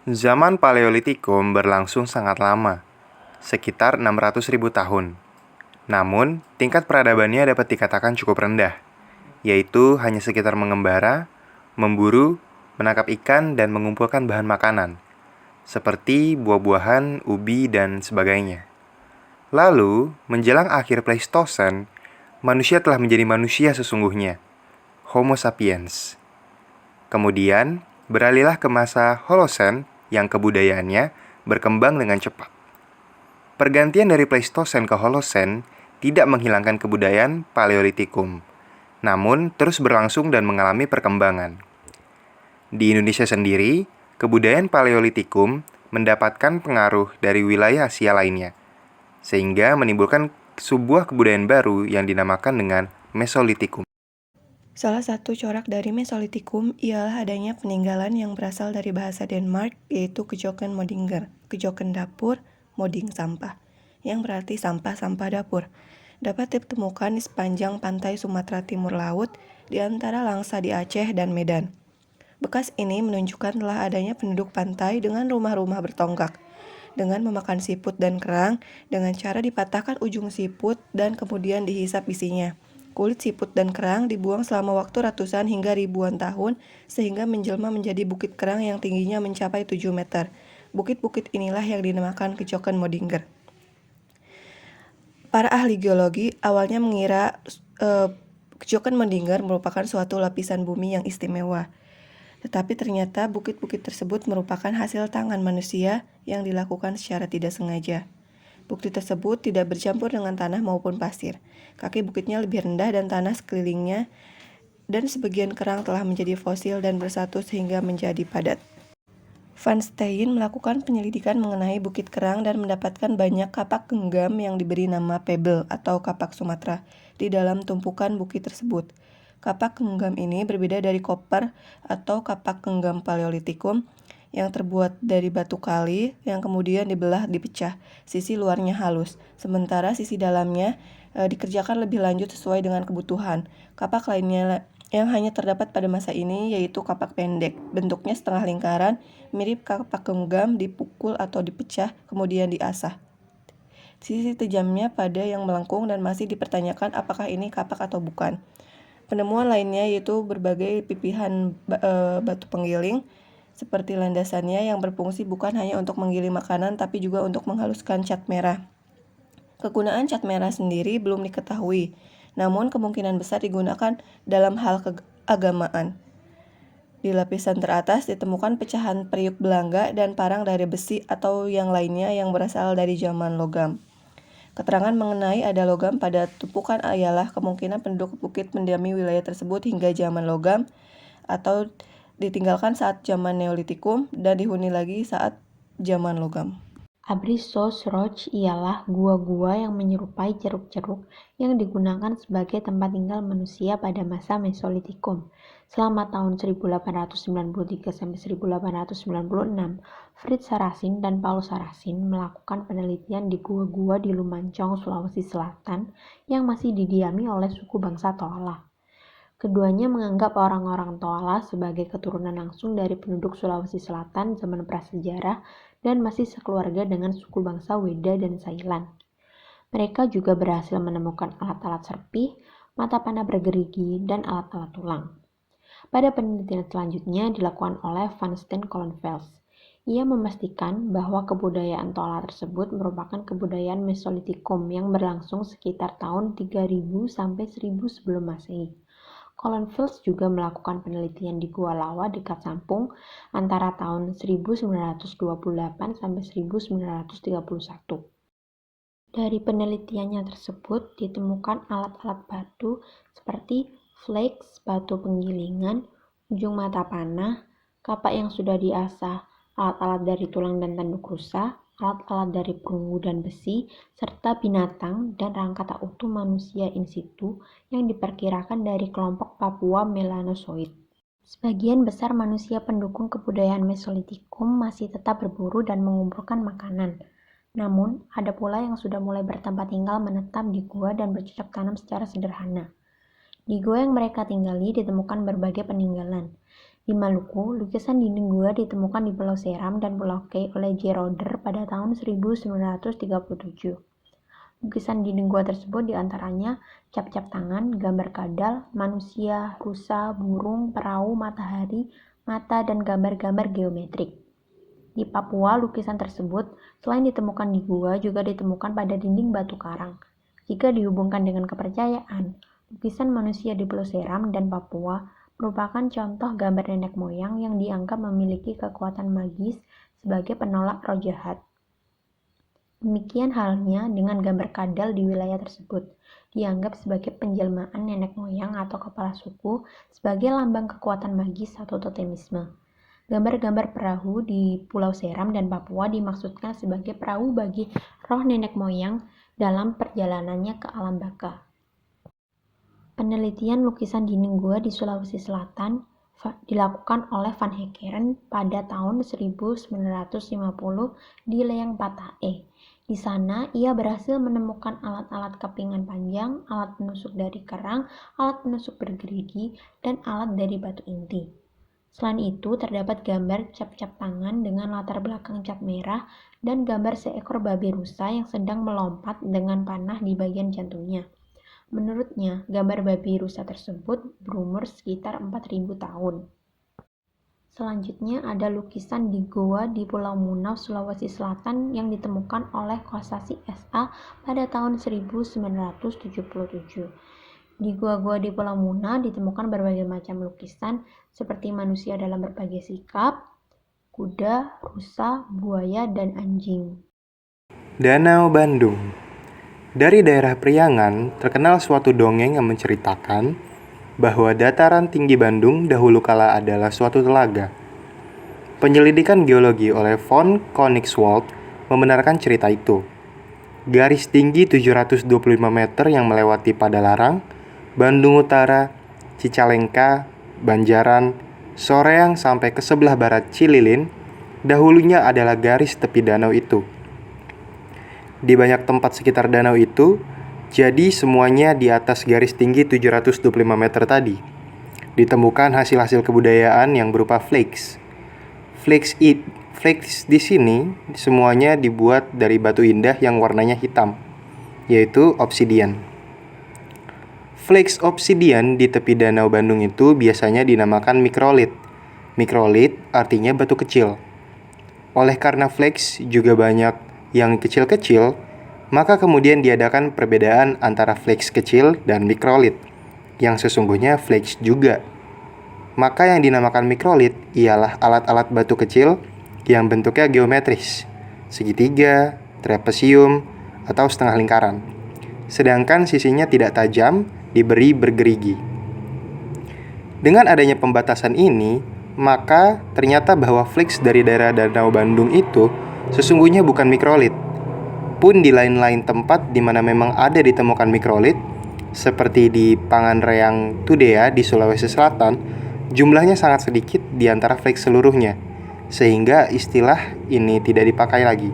Zaman Paleolitikum berlangsung sangat lama, sekitar 600.000 tahun. Namun, tingkat peradabannya dapat dikatakan cukup rendah, yaitu hanya sekitar mengembara, memburu, menangkap ikan, dan mengumpulkan bahan makanan, seperti buah-buahan, ubi, dan sebagainya. Lalu, menjelang akhir Pleistosen, manusia telah menjadi manusia sesungguhnya, Homo sapiens. Kemudian, beralihlah ke masa Holosen yang kebudayaannya berkembang dengan cepat. Pergantian dari Pleistosen ke Holosen tidak menghilangkan kebudayaan Paleolitikum, namun terus berlangsung dan mengalami perkembangan. Di Indonesia sendiri, kebudayaan Paleolitikum mendapatkan pengaruh dari wilayah Asia lainnya, sehingga menimbulkan sebuah kebudayaan baru yang dinamakan dengan Mesolitikum. Salah satu corak dari Mesolitikum ialah adanya peninggalan yang berasal dari bahasa Denmark, yaitu kejoken modinger, kejoken dapur, moding sampah, yang berarti sampah-sampah dapur. Dapat ditemukan di sepanjang pantai Sumatera Timur Laut, di antara Langsa di Aceh dan Medan. Bekas ini menunjukkan telah adanya penduduk pantai dengan rumah-rumah bertonggak, dengan memakan siput dan kerang, dengan cara dipatahkan ujung siput dan kemudian dihisap isinya. Kulit siput dan kerang dibuang selama waktu ratusan hingga ribuan tahun, sehingga menjelma menjadi bukit kerang yang tingginya mencapai 7 meter. Bukit-bukit inilah yang dinamakan kecoken Modinger. Para ahli geologi awalnya mengira kecoken Modinger merupakan suatu lapisan bumi yang istimewa. Tetapi ternyata bukit-bukit tersebut merupakan hasil tangan manusia yang dilakukan secara tidak sengaja. Bukit tersebut tidak bercampur dengan tanah maupun pasir. Kaki bukitnya lebih rendah dan tanah sekelilingnya, dan sebagian kerang telah menjadi fosil dan bersatu sehingga menjadi padat. Van Steyn melakukan penyelidikan mengenai bukit kerang dan mendapatkan banyak kapak genggam yang diberi nama pebble atau kapak Sumatera di dalam tumpukan bukit tersebut. Kapak genggam ini berbeda dari koper atau kapak genggam Paleolitikum yang terbuat dari batu kali yang kemudian dipecah. Sisi luarnya halus, sementara sisi dalamnya dikerjakan lebih lanjut sesuai dengan kebutuhan. Kapak lainnya yang hanya terdapat pada masa ini yaitu kapak pendek, bentuknya setengah lingkaran, mirip kapak genggam, dipukul atau dipecah, kemudian diasah. Sisi tajamnya pada yang melengkung dan masih dipertanyakan apakah ini kapak atau bukan. Penemuan lainnya yaitu berbagai pipihan batu penggiling, seperti landasannya yang berfungsi bukan hanya untuk menggiling makanan tapi juga untuk menghaluskan cat merah. Kegunaan cat merah sendiri belum diketahui, namun kemungkinan besar digunakan dalam hal keagamaan. Di lapisan teratas ditemukan pecahan periuk belangga dan parang dari besi atau yang lainnya yang berasal dari zaman logam. Keterangan mengenai ada logam pada tumpukan ialah kemungkinan penduduk bukit mendiami wilayah tersebut hingga zaman logam atau ditinggalkan saat zaman Neolitikum dan dihuni lagi saat zaman logam. Abrishos Roch ialah gua-gua yang menyerupai ceruk-ceruk yang digunakan sebagai tempat tinggal manusia pada masa Mesolitikum. Selama tahun 1893-1896, Fritz Saracen dan Paul Saracen melakukan penelitian di gua-gua di Lumancong, Sulawesi Selatan yang masih didiami oleh suku bangsa Toala. Keduanya menganggap orang-orang Toala sebagai keturunan langsung dari penduduk Sulawesi Selatan zaman prasejarah dan masih sekeluarga dengan suku bangsa Weda dan Sailan. Mereka juga berhasil menemukan alat-alat serpih, mata panah bergerigi, dan alat-alat tulang. Pada penelitian selanjutnya dilakukan oleh Van Steen Colenfels. Ia memastikan bahwa kebudayaan Toala tersebut merupakan kebudayaan Mesolitikum yang berlangsung sekitar tahun 3000 sampai 1000 sebelum Masehi. Colenfels juga melakukan penelitian di Gua Lawa dekat Sampung antara tahun 1928 sampai 1931. Dari penelitiannya tersebut ditemukan alat-alat batu seperti flakes, batu penggilingan, ujung mata panah, kapak yang sudah diasah, alat-alat dari tulang dan tanduk rusa, alat-alat dari perunggu dan besi, serta binatang dan rangka tak utuh manusia in situ yang diperkirakan dari kelompok Papua Melanozoid. Sebagian besar manusia pendukung kebudayaan Mesolitikum masih tetap berburu dan mengumpulkan makanan. Namun, ada pula yang sudah mulai bertempat tinggal menetap di gua dan bercocok tanam secara sederhana. Di gua yang mereka tinggali ditemukan berbagai peninggalan. Di Maluku, lukisan dinding gua ditemukan di Pulau Seram dan Pulau Kei oleh J. Roder pada tahun 1937. Lukisan dinding gua tersebut diantaranya cap-cap tangan, gambar kadal, manusia, rusa, burung, perahu, matahari, mata, dan gambar-gambar geometrik. Di Papua, lukisan tersebut selain ditemukan di gua juga ditemukan pada dinding batu karang. Jika dihubungkan dengan kepercayaan, lukisan manusia di Pulau Seram dan Papua merupakan contoh gambar nenek moyang yang dianggap memiliki kekuatan magis sebagai penolak roh jahat. Demikian halnya dengan gambar kadal di wilayah tersebut, dianggap sebagai penjelmaan nenek moyang atau kepala suku sebagai lambang kekuatan magis atau totemisme. Gambar-gambar perahu di Pulau Seram dan Papua dimaksudkan sebagai perahu bagi roh nenek moyang dalam perjalanannya ke alam baka. Penelitian lukisan dinding gua di Sulawesi Selatan dilakukan oleh Van Heekeren pada tahun 1950 di Leang Patae. Di sana, ia berhasil menemukan alat-alat kepingan panjang, alat penusuk dari kerang, alat penusuk bergerigi, dan alat dari batu inti. Selain itu, terdapat gambar cap-cap tangan dengan latar belakang cat merah dan gambar seekor babi rusa yang sedang melompat dengan panah di bagian jantungnya. Menurutnya, gambar babi rusa tersebut berumur sekitar 4.000 tahun. Selanjutnya ada lukisan di goa di Pulau Munau, Sulawesi Selatan yang ditemukan oleh Kosasi S.A. pada tahun 1977. Di goa-goa di Pulau Munau ditemukan berbagai macam lukisan seperti manusia dalam berbagai sikap, kuda, rusa, buaya, dan anjing. Danau Bandung. Dari daerah Priangan, terkenal suatu dongeng yang menceritakan bahwa dataran tinggi Bandung dahulu kala adalah suatu telaga. Penyelidikan geologi oleh von Koenigswald membenarkan cerita itu. Garis tinggi 725 meter yang melewati Padalarang, Bandung Utara, Cicalengka, Banjaran, Soreang sampai ke sebelah barat Cililin, dahulunya adalah garis tepi danau itu. Di banyak tempat sekitar danau itu, jadi semuanya di atas garis tinggi 725 meter tadi. Ditemukan hasil-hasil kebudayaan yang berupa flakes. Flakes di sini semuanya dibuat dari batu indah yang warnanya hitam, yaitu obsidian. Flakes obsidian di tepi danau Bandung itu biasanya dinamakan mikrolit. Mikrolit artinya batu kecil. Oleh karena flakes juga banyak yang kecil-kecil, maka kemudian diadakan perbedaan antara flakes kecil dan mikrolit, yang sesungguhnya flakes juga. Maka yang dinamakan mikrolit ialah alat-alat batu kecil yang bentuknya geometris, segitiga, trapesium, atau setengah lingkaran. Sedangkan sisinya tidak tajam, diberi bergerigi. Dengan adanya pembatasan ini, maka ternyata bahwa flakes dari daerah Danau Bandung itu sesungguhnya bukan mikrolit. Pun di lain-lain tempat di mana memang ada ditemukan mikrolit, seperti di Panganreang Tudea di Sulawesi Selatan, jumlahnya sangat sedikit di antara flakes seluruhnya, sehingga istilah ini tidak dipakai lagi.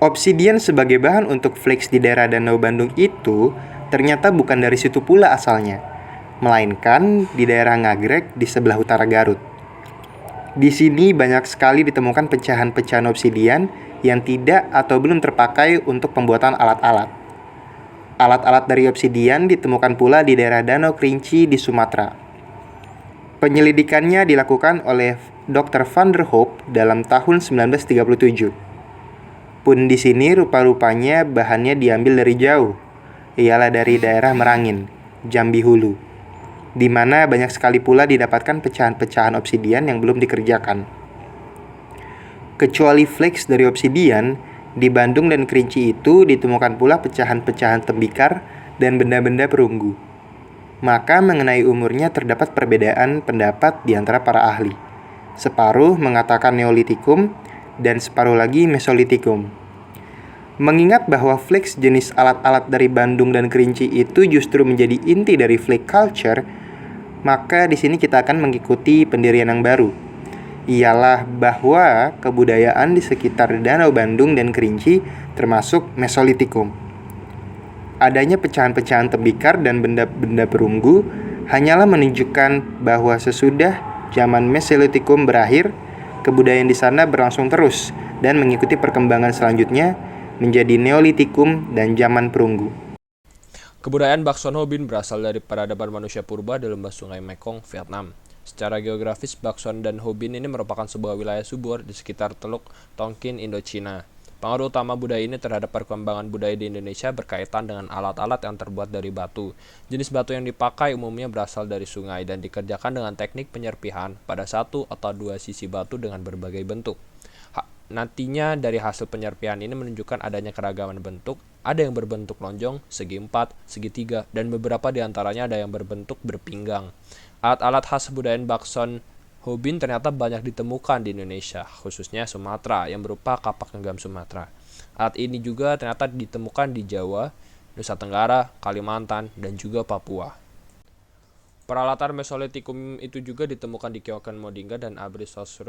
Obsidian sebagai bahan untuk flakes di daerah Danau Bandung itu ternyata bukan dari situ pula asalnya, melainkan di daerah Ngagrek di sebelah utara Garut. Di sini banyak sekali ditemukan pecahan-pecahan obsidian yang tidak atau belum terpakai untuk pembuatan alat-alat. Alat-alat dari obsidian ditemukan pula di daerah Danau Kerinci di Sumatera. Penyelidikannya dilakukan oleh Dr. van der Hoop dalam tahun 1937. Pun di sini rupa-rupanya bahannya diambil dari jauh, ialah dari daerah Merangin, Jambi Hulu, di mana banyak sekali pula didapatkan pecahan-pecahan obsidian yang belum dikerjakan. Kecuali flakes dari obsidian, di Bandung dan Kerinci itu ditemukan pula pecahan-pecahan tembikar dan benda-benda perunggu. Maka mengenai umurnya terdapat perbedaan pendapat di antara para ahli. Separuh mengatakan Neolitikum dan separuh lagi Mesolitikum. Mengingat bahwa flakes jenis alat-alat dari Bandung dan Kerinci itu justru menjadi inti dari flake culture, maka di sini kita akan mengikuti pendirian yang baru. Ialah bahwa kebudayaan di sekitar Danau Bandung dan Kerinci termasuk Mesolitikum. Adanya pecahan-pecahan tembikar dan benda-benda perunggu hanyalah menunjukkan bahwa sesudah zaman Mesolitikum berakhir, kebudayaan di sana berlangsung terus dan mengikuti perkembangan selanjutnya menjadi Neolitikum dan zaman perunggu. Kebudayaan Bakson Hobin berasal dari peradaban manusia purba di lembah sungai Mekong, Vietnam. Secara geografis, Bakson dan Hobin ini merupakan sebuah wilayah subur di sekitar Teluk Tonkin, Indochina. Pengaruh utama budaya ini terhadap perkembangan budaya di Indonesia berkaitan dengan alat-alat yang terbuat dari batu. Jenis batu yang dipakai umumnya berasal dari sungai dan dikerjakan dengan teknik penyerpihan pada satu atau dua sisi batu dengan berbagai bentuk. Nantinya dari hasil penyerpihan ini menunjukkan adanya keragaman bentuk, ada yang berbentuk lonjong, segi empat, segitiga, dan beberapa diantaranya ada yang berbentuk berpinggang. Alat-alat khas budaya Bakson Hobin ternyata banyak ditemukan di Indonesia, khususnya Sumatera, yang berupa kapak genggam Sumatera. Alat ini juga ternyata ditemukan di Jawa, Nusa Tenggara, Kalimantan, dan juga Papua. Peralatan Mesolitikum itu juga ditemukan di Kyokan Modinga dan Abricus.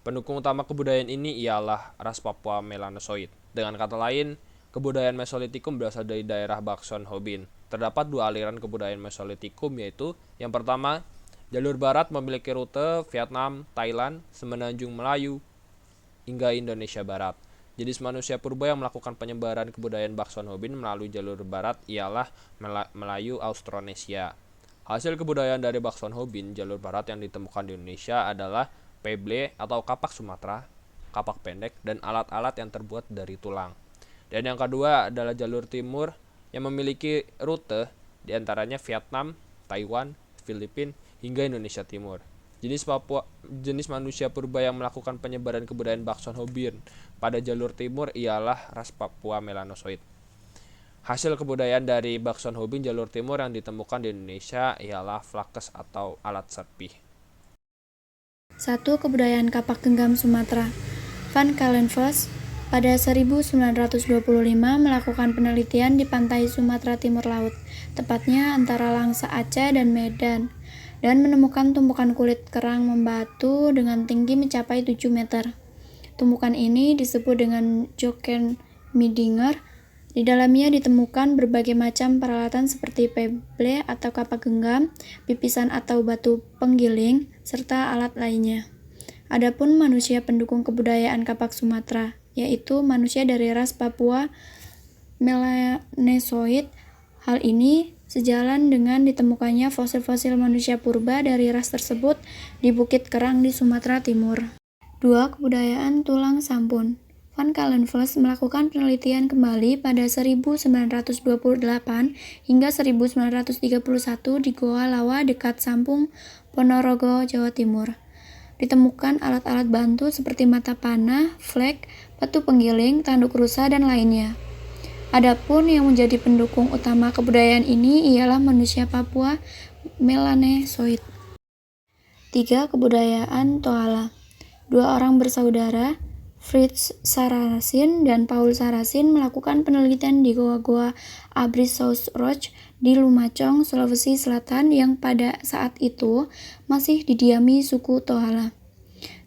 Pendukung utama kebudayaan ini ialah ras Papua Melanosoid. Dengan kata lain, kebudayaan Mesolitikum berasal dari daerah Bakson Hobin. Terdapat dua aliran kebudayaan Mesolitikum, yaitu yang pertama, jalur barat memiliki rute Vietnam, Thailand, Semenanjung Melayu, hingga Indonesia Barat. Jenis manusia purba yang melakukan penyebaran kebudayaan Bakson Hobin melalui jalur barat ialah Melayu Austronesia. Hasil kebudayaan dari Bakson Hobin jalur barat yang ditemukan di Indonesia adalah peble atau kapak Sumatera, kapak pendek, dan alat-alat yang terbuat dari tulang. Dan yang kedua adalah jalur timur yang memiliki rute diantaranya Vietnam, Taiwan, Filipina, hingga Indonesia Timur. Jenis manusia purba yang melakukan penyebaran kebudayaan Bakson Hobin pada jalur timur ialah ras Papua Melanosoid. Hasil kebudayaan dari Bakson Hobin jalur timur yang ditemukan di Indonesia ialah flakes atau alat serpih. 1. Kebudayaan kapak genggam Sumatera. Van Calenfos pada 1925 melakukan penelitian di pantai Sumatera Timur Laut, tepatnya antara Langsa Aceh dan Medan, dan menemukan tumpukan kulit kerang membatu dengan tinggi mencapai 7 meter. Tumpukan ini disebut dengan Joken Midinger. Di dalamnya ditemukan berbagai macam peralatan seperti peble atau kapak genggam, pipisan atau batu penggiling, serta alat lainnya. Adapun manusia pendukung kebudayaan kapak Sumatera, yaitu manusia dari ras Papua Melanosoid. Hal ini sejalan dengan ditemukannya fosil-fosil manusia purba dari ras tersebut di Bukit Kerang di Sumatera Timur. 2. Kebudayaan tulang sampun. Van Calenfos melakukan penelitian kembali pada 1928 hingga 1931 di Goa Lawa dekat Sampung, Ponorogo, Jawa Timur. Ditemukan alat-alat bantu seperti mata panah, flek, batu penggiling, tanduk rusa, dan lainnya. Adapun yang menjadi pendukung utama kebudayaan ini ialah manusia Papua Melanosoid. 3. Kebudayaan Toala. Dua orang bersaudara, Fritz Saracen dan Paul Saracen, melakukan penelitian di goa-goa Abricus di Lumajang, Sulawesi Selatan yang pada saat itu masih didiami suku Toala.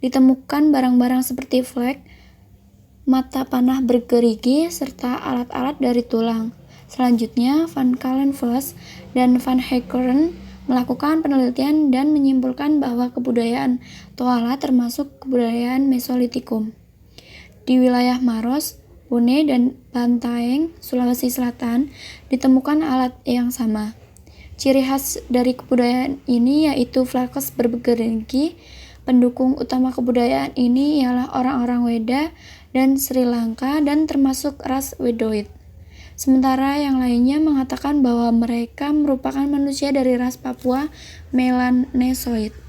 Ditemukan barang-barang seperti flek, mata panah bergerigi, serta alat-alat dari tulang. Selanjutnya, Van Calenfos dan Van Heckeren melakukan penelitian dan menyimpulkan bahwa kebudayaan Toala termasuk kebudayaan Mesolitikum. Di wilayah Maros, Bone, dan Bantaeng, Sulawesi Selatan, ditemukan alat yang sama. Ciri khas dari kebudayaan ini yaitu flakes bergerigi. Pendukung utama kebudayaan ini ialah orang-orang Weda dan Sri Lanka dan termasuk ras Wedoid. Sementara yang lainnya mengatakan bahwa mereka merupakan manusia dari ras Papua Melanosoid.